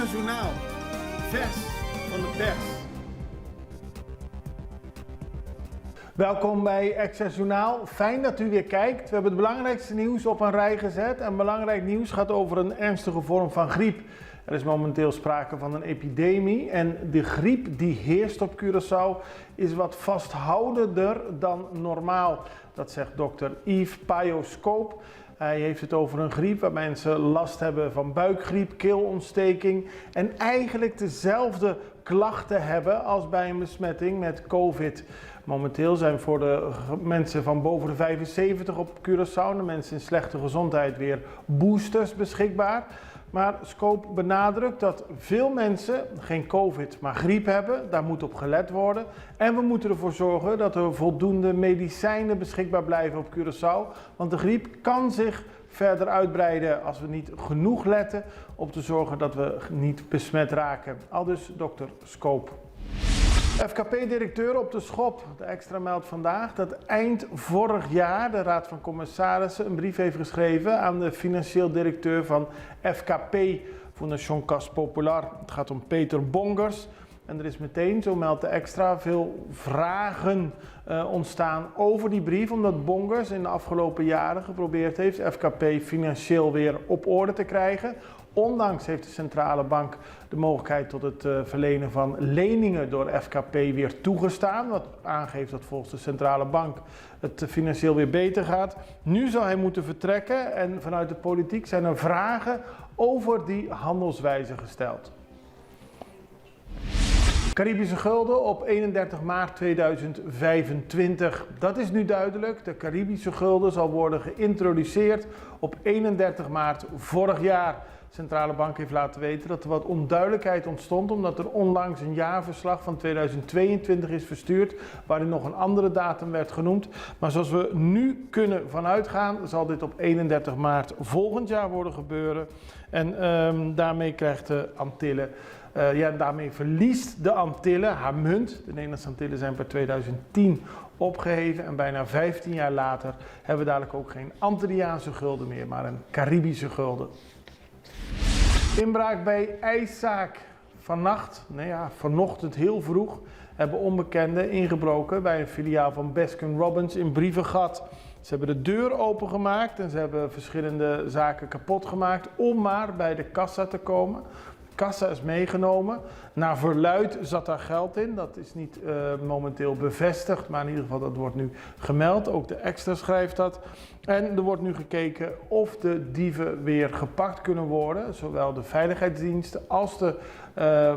Extra Journaal, vers van de pers. Welkom bij Extra Journaal. Fijn dat u weer kijkt. We hebben het belangrijkste nieuws op een rij gezet. En belangrijk nieuws gaat over een ernstige vorm van griep. Er is momenteel sprake van een epidemie en de griep die heerst op Curaçao is wat vasthoudender dan normaal. Dat zegt dokter Yves Payos-Koop. Hij heeft het over een griep waar mensen last hebben van buikgriep, keelontsteking en eigenlijk dezelfde klachten hebben als bij een besmetting met COVID. Momenteel zijn voor de mensen van boven de 75 op Curaçao, de mensen in slechte gezondheid, weer boosters beschikbaar. Maar Scope benadrukt dat veel mensen geen COVID, maar griep hebben. Daar moet op gelet worden. En we moeten ervoor zorgen dat er voldoende medicijnen beschikbaar blijven op Curaçao. Want de griep kan zich verder uitbreiden als we niet genoeg letten op te zorgen dat we niet besmet raken. Aldus dokter Scope. FKP-directeur op de schop. De Extra meldt vandaag dat eind vorig jaar de Raad van Commissarissen een brief heeft geschreven aan de financieel directeur van FKP, Fondation Caisse Populaire. Het gaat om Peter Bongers. En er is meteen, zo meldt de Extra, veel vragen ontstaan over die brief, omdat Bongers in de afgelopen jaren geprobeerd heeft FKP financieel weer op orde te krijgen. Ondanks heeft de centrale bank de mogelijkheid tot het verlenen van leningen door FKP weer toegestaan. Wat aangeeft dat volgens de centrale bank het financieel weer beter gaat. Nu zal hij moeten vertrekken en vanuit de politiek zijn er vragen over die handelswijze gesteld. Caribische gulden op 31 maart 2025. Dat is nu duidelijk. De Caribische gulden zal worden geïntroduceerd op 31 maart vorig jaar. De centrale bank heeft laten weten dat er wat onduidelijkheid ontstond omdat er onlangs een jaarverslag van 2022 is verstuurd waarin nog een andere datum werd genoemd. Maar zoals we nu kunnen vanuitgaan zal dit op 31 maart volgend jaar worden gebeuren. En daarmee krijgt de Antillen, daarmee verliest de Antillen haar munt. De Nederlandse Antillen zijn per 2010 opgeheven en bijna 15 jaar later hebben we dadelijk ook geen Antilliaanse gulden meer, maar een Caribische gulden. Inbraak bij IJszaak. Vanochtend heel vroeg hebben onbekenden ingebroken bij een filiaal van Baskin-Robbins in Brievengat. Ze hebben de deur opengemaakt en ze hebben verschillende zaken kapot gemaakt om maar bij de kassa te komen. De kassa is meegenomen. Naar verluidt zat daar geld in. Dat is niet momenteel bevestigd, maar in ieder geval dat wordt nu gemeld. Ook de Extra schrijft dat. En er wordt nu gekeken of de dieven weer gepakt kunnen worden. Zowel de veiligheidsdiensten als de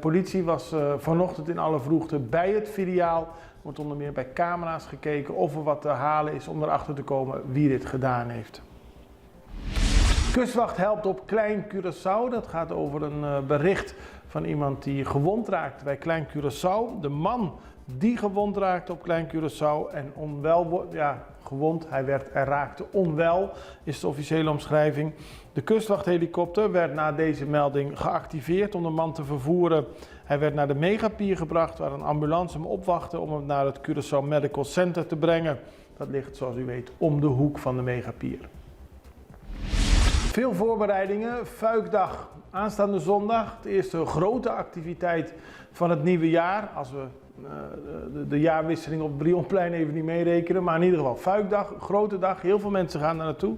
politie was vanochtend in alle vroegte bij het filiaal. Er wordt onder meer bij camera's gekeken of er wat te halen is om erachter te komen wie dit gedaan heeft. Kustwacht helpt op Klein Curaçao. Dat gaat over een bericht van iemand die gewond raakt bij Klein Curaçao. De man die gewond raakte op Klein Curaçao en gewond, hij raakte onwel, is de officiële omschrijving. De kustwachthelikopter werd na deze melding geactiveerd om de man te vervoeren. Hij werd naar de Megapier gebracht waar een ambulance hem opwachtte om hem naar het Curaçao Medical Center te brengen. Dat ligt, zoals u weet, om de hoek van de Megapier. Veel voorbereidingen. Fuikdag aanstaande zondag. De eerste grote activiteit van het nieuwe jaar. Als we de jaarwisseling op het Brionplein even niet meerekenen. Maar in ieder geval Fuikdag, grote dag. Heel veel mensen gaan daar naartoe.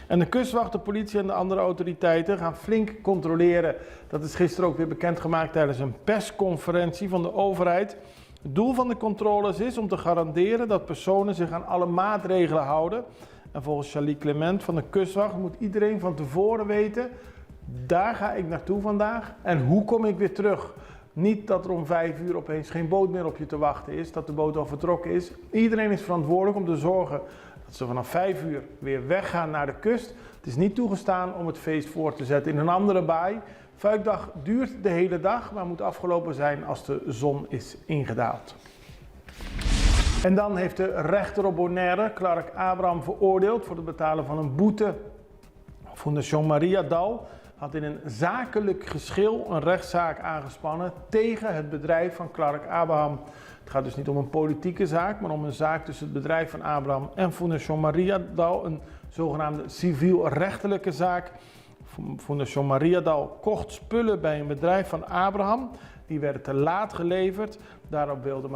En de kustwacht, de politie en de andere autoriteiten gaan flink controleren. Dat is gisteren ook weer bekendgemaakt tijdens een persconferentie van de overheid. Het doel van de controles is om te garanderen dat personen zich aan alle maatregelen houden. En volgens Charlie Clement van de kustwacht moet iedereen van tevoren weten, daar ga ik naartoe vandaag en hoe kom ik weer terug. Niet dat er om 5 uur opeens geen boot meer op je te wachten is, dat de boot al vertrokken is. Iedereen is verantwoordelijk om te zorgen dat ze vanaf 5 uur weer weggaan naar de kust. Het is niet toegestaan om het feest voor te zetten in een andere baai. Fuikdag duurt de hele dag, maar moet afgelopen zijn als de zon is ingedaald. En dan heeft de rechter op Bonaire Clark Abraham veroordeeld voor het betalen van een boete. Fondation Maria Dal had in een zakelijk geschil een rechtszaak aangespannen tegen het bedrijf van Clark Abraham. Het gaat dus niet om een politieke zaak, maar om een zaak tussen het bedrijf van Abraham en Fondation Maria Dal, een zogenaamde civiel-rechtelijke zaak. Fondation Mariadal kocht spullen bij een bedrijf van Abraham. Die werden te laat geleverd. Daarop wilde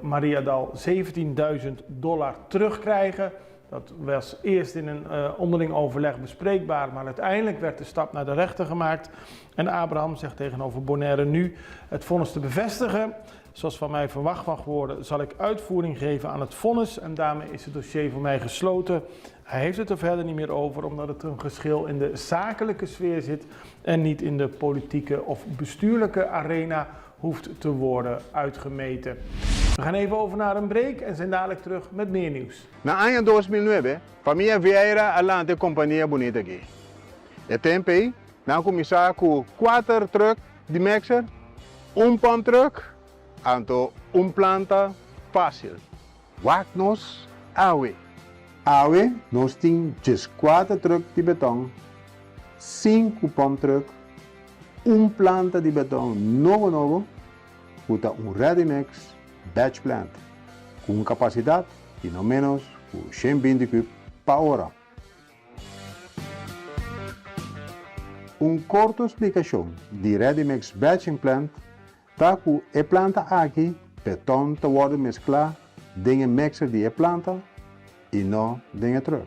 Mariadal $17.000 terugkrijgen. Dat was eerst in een onderling overleg bespreekbaar, maar uiteindelijk werd de stap naar de rechter gemaakt. En Abraham zegt tegenover Bonaire nu het vonnis te bevestigen. Zoals van mij verwacht mag worden, zal ik uitvoering geven aan het vonnis en daarmee is het dossier voor mij gesloten. Hij heeft het er verder niet meer over, omdat het een geschil in de zakelijke sfeer zit en niet in de politieke of bestuurlijke arena hoeft te worden uitgemeten. We gaan even over naar een break en zijn dadelijk terug met meer nieuws. Na año 2009, familia Vieira alante compañía bonita aqui. Het tempo, na começar com 4 truck de mixer, pump truck, anto planta fácil. Wacht nos awe. Awe, nós temos just 4 truck de beton, 5 pump truck, planta de beton novo, uta ready mix batch plant, com capacidade de no menos 120 cub per hora. Corta explicação de ready mix batching plant, tá com a planta aqui, beton te worden mesclar, dingen mixer die planta e não dingen truck.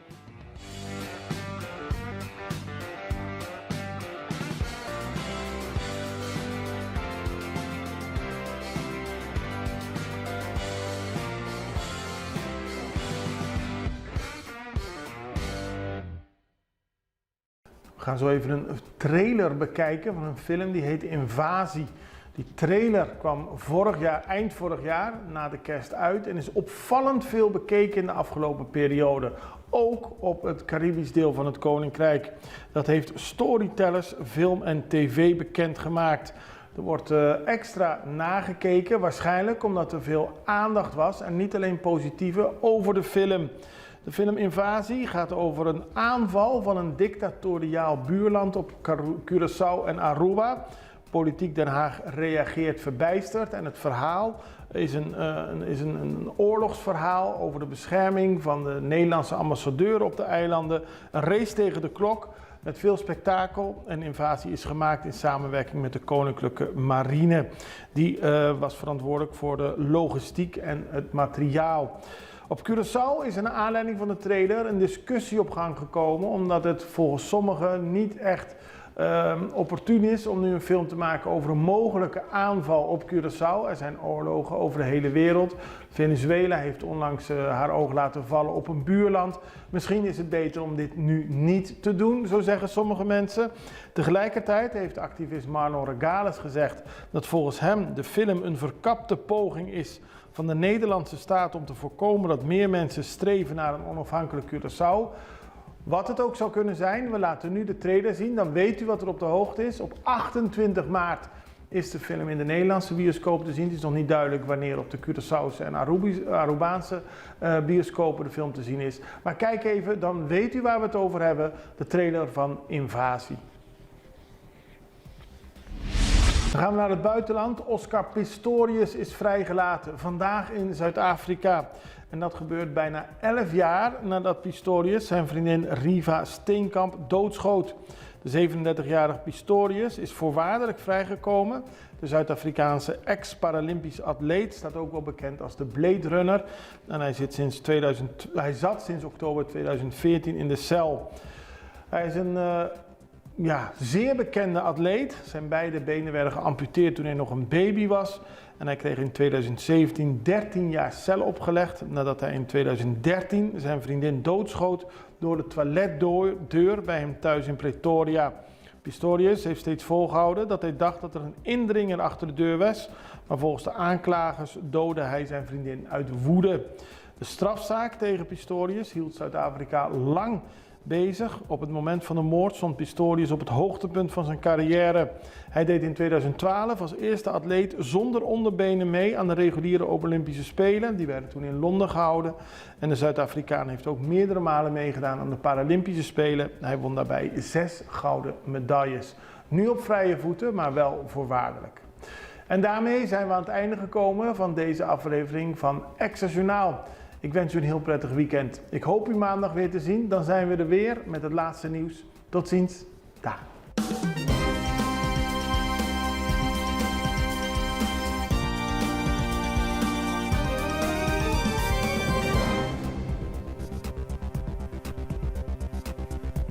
We gaan zo even een trailer bekijken van een film die heet Invasie. Die trailer kwam eind vorig jaar na de kerst uit en is opvallend veel bekeken in de afgelopen periode. Ook op het Caribisch deel van het Koninkrijk. Dat heeft Storytellers Film en TV bekendgemaakt. Er wordt extra nagekeken, waarschijnlijk omdat er veel aandacht was en niet alleen positieve over de film. De film Invasie gaat over een aanval van een dictatoriaal buurland op Curaçao en Aruba. Politiek Den Haag reageert verbijsterd en het verhaal is een oorlogsverhaal over de bescherming van de Nederlandse ambassadeur op de eilanden. Een race tegen de klok met veel spektakel en Invasie is gemaakt in samenwerking met de Koninklijke Marine. Die was verantwoordelijk voor de logistiek en het materiaal. Op Curaçao is naar aanleiding van de trailer een discussie op gang gekomen, omdat het volgens sommigen niet echt opportun is om nu een film te maken over een mogelijke aanval op Curaçao. Er zijn oorlogen over de hele wereld. Venezuela heeft onlangs haar oog laten vallen op een buurland. Misschien is het beter om dit nu niet te doen, zo zeggen sommige mensen. Tegelijkertijd heeft activist Marlon Regales gezegd dat volgens hem de film een verkapte poging is van de Nederlandse staat om te voorkomen dat meer mensen streven naar een onafhankelijk Curaçao. Wat het ook zou kunnen zijn, we laten nu de trailer zien, dan weet u wat er op de hoogte is. Op 28 maart is de film in de Nederlandse bioscoop te zien. Het is nog niet duidelijk wanneer op de Curaçaose en Arubaanse bioscopen de film te zien is. Maar kijk even, dan weet u waar we het over hebben, de trailer van Invasie. Dan gaan we naar het buitenland. Oscar Pistorius is vrijgelaten, vandaag in Zuid-Afrika. En dat gebeurt bijna 11 jaar nadat Pistorius zijn vriendin Riva Steenkamp doodschoot. De 37-jarige Pistorius is voorwaardelijk vrijgekomen. De Zuid-Afrikaanse ex-Paralympisch atleet staat ook wel bekend als de Blade Runner. En hij zat sinds oktober 2014 in de cel. Hij is een zeer bekende atleet. Zijn beide benen werden geamputeerd toen hij nog een baby was. En hij kreeg in 2017 13 jaar cel opgelegd nadat hij in 2013 zijn vriendin doodschoot door de toiletdeur bij hem thuis in Pretoria. Pistorius heeft steeds volgehouden dat hij dacht dat er een indringer achter de deur was, maar volgens de aanklagers doodde hij zijn vriendin uit woede. De strafzaak tegen Pistorius hield Zuid-Afrika lang bezig. Op het moment van de moord stond Pistorius op het hoogtepunt van zijn carrière. Hij deed in 2012 als eerste atleet zonder onderbenen mee aan de reguliere Olympische Spelen. Die werden toen in Londen gehouden. En de Zuid-Afrikaan heeft ook meerdere malen meegedaan aan de Paralympische Spelen. Hij won daarbij 6 gouden medailles. Nu op vrije voeten, maar wel voorwaardelijk. En daarmee zijn we aan het einde gekomen van deze aflevering van Extra Journaal. Ik wens u een heel prettig weekend. Ik hoop u maandag weer te zien. Dan zijn we er weer met het laatste nieuws. Tot ziens. Dag.